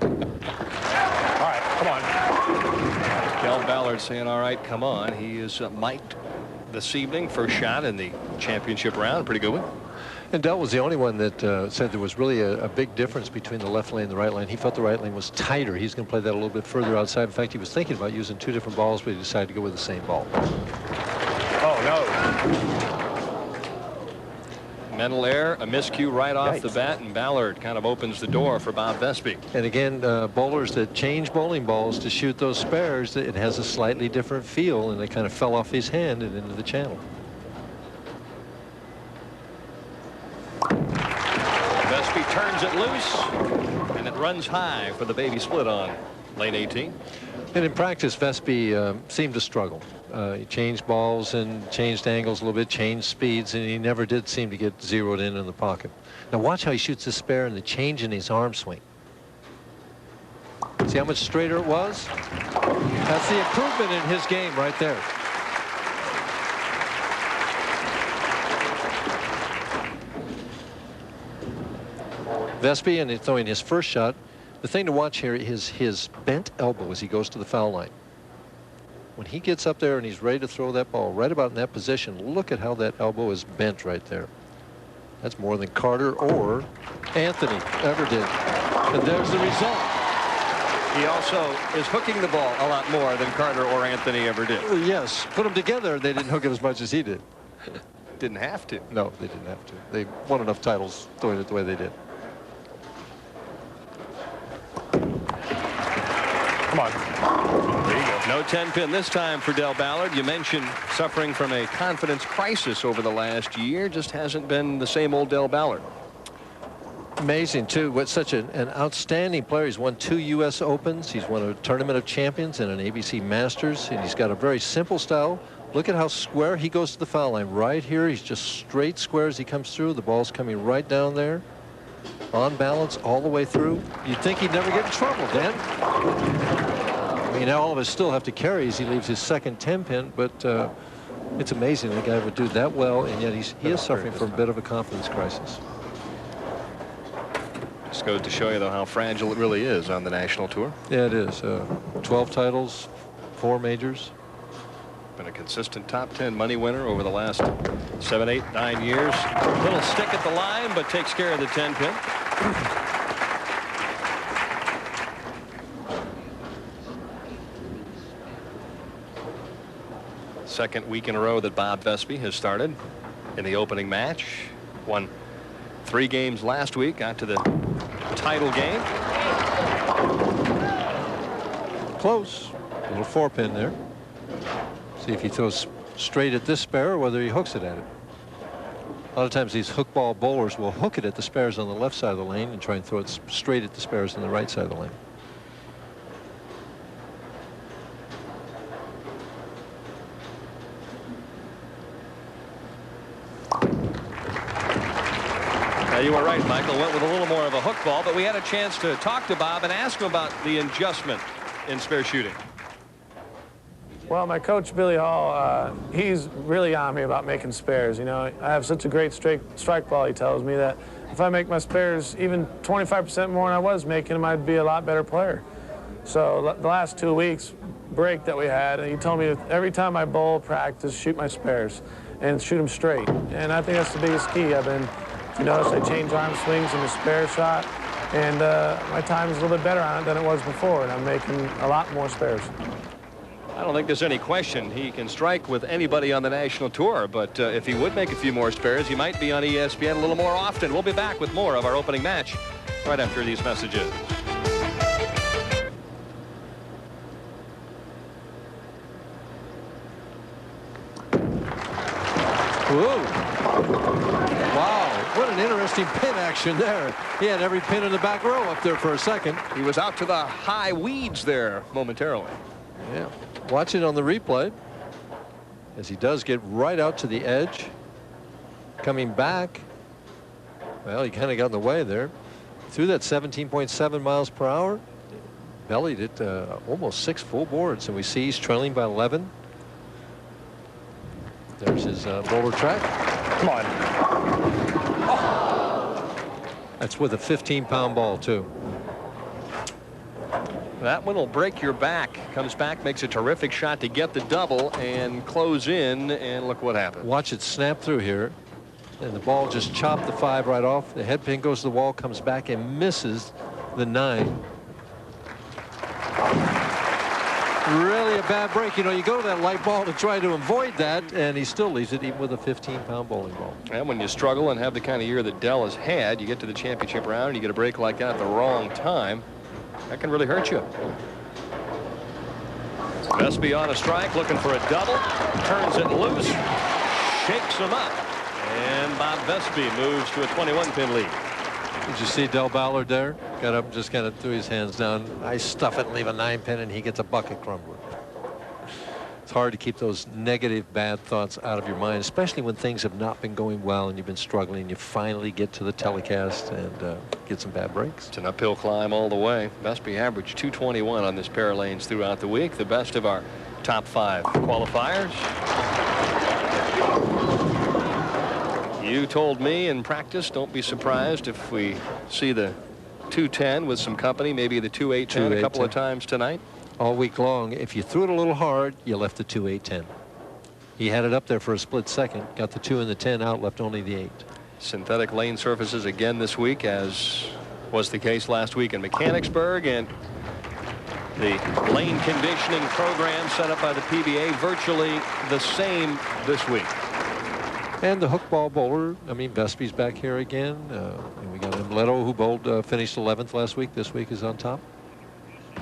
All right, come on. Dell Ballard saying, all right, come on. He is mic'd this evening. First shot in the championship round. Pretty good one. And Dell was the only one that said there was really a big difference between the left lane and the right lane. He felt the right lane was tighter. He's going to play that a little bit further outside. In fact, he was thinking about using 2 different balls, but he decided to go with the same ball. Oh, no. Mental error, a miscue right off the bat, and Ballard kind of opens the door for Bob Vespi. And again, bowlers that change bowling balls to shoot those spares, it has a slightly different feel, and they kind of fell off his hand and into the channel. Vespi turns it loose, and it runs high for the baby split on lane 18. And in practice, Vespi seemed to struggle. He changed balls and changed angles a little bit, changed speeds, and he never did seem to get zeroed in the pocket. Now watch how he shoots the spare and the change in his arm swing. See how much straighter it was? That's the improvement in his game right there. Vespi, and throwing his first shot, the thing to watch here is his bent elbow as he goes to the foul line. When he gets up there and he's ready to throw that ball right about in that position, look at how that elbow is bent right there. That's more than Carter or Anthony ever did. And there's the result. He also is hooking the ball a lot more than Carter or Anthony ever did. Yes, put them together, they didn't hook it as much as he did. Didn't have to. No, they didn't have to. They won enough titles throwing it the way they did. Come on. There you go. No 10-pin this time for Dell Ballard. You mentioned suffering from a confidence crisis over the last year. Just hasn't been the same old Dell Ballard. Amazing, too. What such an outstanding player. He's won 2 U.S. Opens. He's won a Tournament of Champions and an ABC Masters. And he's got a very simple style. Look at how square he goes to the foul line. Right here, he's just straight square as he comes through. The ball's coming right down there. On balance all the way through. You'd think he'd never get in trouble, Dan. I mean, all of us still have to carry as he leaves his second 10-pin, but it's amazing the guy would do that well, and yet he is suffering from a bit of a confidence crisis. Just goes to show you, though, how fragile it really is on the national tour. Yeah, it is. 12 titles, 4 majors. Been a consistent top 10 money winner over the last 7, 8, 9 years. Little stick at the line, but takes care of the 10-pin. Second week in a row that Bob Vespi has started in the opening match. Won 3 games last week, got to the title game. Close. A little 4-pin there. See if he throws straight at this spare or whether he hooks it at it. A lot of times these hook ball bowlers will hook it at the spares on the left side of the lane and try and throw it straight at the spares on the right side of the lane. You were right, Michael. Went with a little more of a hook ball, but we had a chance to talk to Bob and ask him about the adjustment in spare shooting. Well, my coach, Billy Hall, he's really on me about making spares. You know, I have such a great strike ball, he tells me, that if I make my spares even 25% more than I was making them, I'd be a lot better player. So the last 2 weeks break that we had, he told me that every time I bowl, practice, shoot my spares and shoot them straight. And I think that's the biggest key. You notice I change arm swings in the spare shot, and my time is a little bit better on it than it was before, and I'm making a lot more spares. I don't think there's any question he can strike with anybody on the national tour, but if he would make a few more spares, he might be on ESPN a little more often. We'll be back with more of our opening match right after these messages. Whoa. Wow, what an interesting pin action there. He had every pin in the back row up there for a second. He was out to the high weeds there momentarily. Yeah, watch it on the replay as he does get right out to the edge. Coming back, well, he kind of got in the way there. Through that 17.7 miles per hour, bellied it almost 6 full boards, and we see he's trailing by 11. There's his bowler track. Come on. Oh. That's with a 15-pound ball, too. That one will break your back. Comes back, makes a terrific shot to get the double and close in, and look what happened. Watch it snap through here, and the ball just chopped the 5 right off. The head pin goes to the wall, comes back and misses the 9. Really a bad break. You know, you go to that light ball to try to avoid that, and he still leaves it even with a 15-pound bowling ball. And when you struggle and have the kind of year that Dell has had, you get to the championship round and you get a break like that at the wrong time, that can really hurt you. Vespi on a strike, looking for a double, turns it loose, shakes him up, and Bob Vespi moves to a 21-pin lead. Did you see Dell Ballard there? Got up and just kind of threw his hands down. I stuff it and leave a 9-pin, and he gets a bucket crumbler. It's hard to keep those negative, bad thoughts out of your mind, especially when things have not been going well and you've been struggling. And you finally get to the telecast and get some bad breaks. It's an uphill climb all the way. Vespi averaged 221 on this pair of lanes throughout the week. The best of our top 5 qualifiers. You told me in practice, don't be surprised if we see the 210 with some company, maybe the 2810 a couple of times tonight. All week long, if you threw it a little hard, you left the 2810. He had it up there for a split second, got the 2 and the 10 out, left only the 8. Synthetic lane surfaces again this week, as was the case last week in Mechanicsburg, and the lane conditioning program set up by the PBA virtually the same this week. And the hook ball bowler, I mean, Vespi's back here again. And we got Leto, who bowled, finished 11th last week. This week is on top.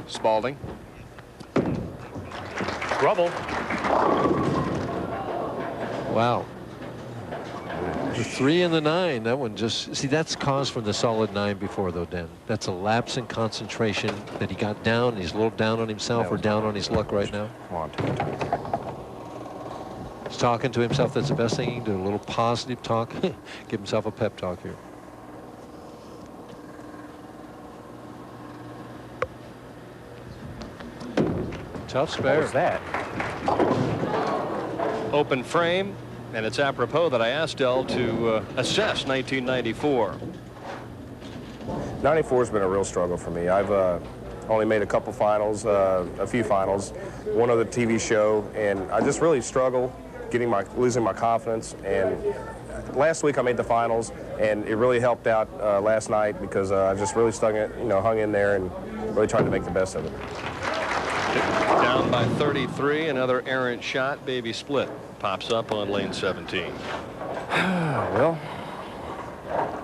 Spalding. Rubble. Wow. The 3 and the 9, that one just, see, that's caused from the solid 9 before, though, Dan. That's a lapse in concentration that he got down. He's a little down on himself or down on his luck right now. Come on. He's talking to himself. That's the best thing he can do. A little positive talk. Give himself a pep talk here. Tough spare. What was that? Open frame, and it's apropos that I asked Dell to assess 1994. 94 has been a real struggle for me. I've only made a couple finals, a few finals, one other TV show, and I just really struggle losing my confidence. And last week I made the finals, and it really helped out last night because I just really hung in there and really tried to make the best of it. Down by 33, another errant shot, baby split pops up on lane 17. Well,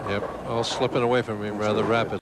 yep, all slipping away from him rather rapid.